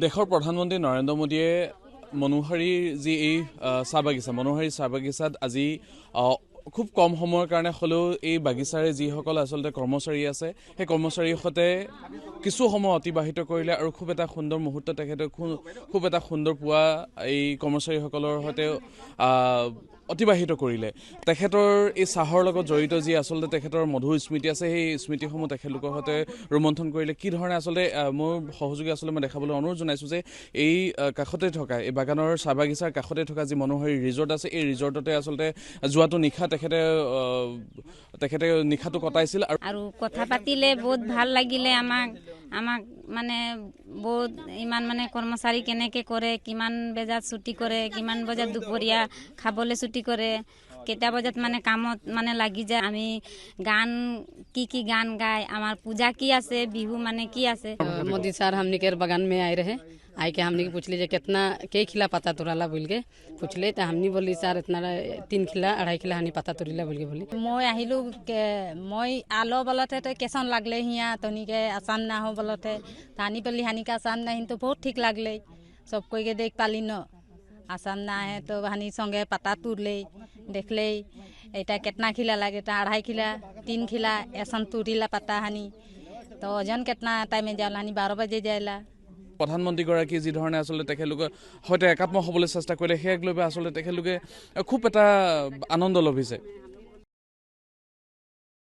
দেশৰ প্ৰধানমন্ত্ৰী নৰেন্দ্ৰ মোদীয়ে মনোহাৰীৰ যি এই চাহ বাগিচা মনোহাৰী চাহ বাগিচাত আজি খুব কম সময়ৰ কাৰণে হ'লেও এই বাগিচাৰে যিসকল আচলতে কৰ্মচাৰী আছে সেই কৰ্মচাৰীৰ সৈতে কিছু সময় অতিবাহিত কৰিলে আৰু খুব এটা সুন্দৰ মুহূৰ্ত তেখেতে খুব এটা সুন্দৰ পুৱা এই কৰ্মচাৰীসকলৰ সৈতে অতিবাহিত কৰিলে তেখেতৰ এই চাহৰ লগত জড়িত যি আচলতে তেখেতৰ মধুৰ স্মৃতি আছে সেই স্মৃতিসমূহ তেখেতলোকৰ সৈতে ৰোমন্থন কৰিলে কি ধৰণে আচলতে মোৰ সহযোগী আচলতে মই দেখাবলৈ অনুৰোধ জনাইছোঁ যে এই কাষতে থকা এই বাগানৰ চাহ বাগিচাৰ কাষতে থকা যি মনোহাৰী ৰিজৰ্ট আছে এই ৰিজৰ্টতে আচলতে যোৱাটো নিশা তেখেতে নিশাটো কটাইছিল আৰু কথা পাতিলে বহুত ভাল লাগিলে আমাক মানে বহুত ইমান মানে কৰ্মচাৰী কেনেকে কৰে কিমান বজাত ছুটি কৰে কিমান বজাত দুপৰীয়া খাবলৈ ছুটি কৰে কেইটা বজাত মানে কামত মানে লাগি যায় আমি গান কি गान गाए हमार पूजा की आसे बिहू माने की आसे मोदी सर हमनी के बगान में आए रहे आई के हमनी पूछली जे कितना के खिला पता तोराला बोल के पूछले तो हमनी बोली सर इतना 3 खिला 2.5 खिला हनी पता तोरिला बोल के बोली মই আহিলো মই আলো বলতে তো কেসন লাগলে হিয়া তনিকে আসান না हो বলতে তানি পলি হানি का आसान नहीं तो बहुत ठीक लागले सब कोई के देख पाली न आसान ना है तो हानि संगे पता तुरले देखले এটা कितना खिला लागे तो 2.5 खिला 3 खिला ऐसा तुरिला पता हानि तो ओजन कितना टाइम में जाला 12 बजे जाला প্ৰধানমন্ত্ৰীগৰাকী যি ধৰণে আচলতে তেখেতলোকে হয়তো একাত্ম হ'বলৈ চেষ্টা কৰিলে সেয়াক লৈ আচলতে তেখেতলোকে খুব এটা আনন্দ লভিছে।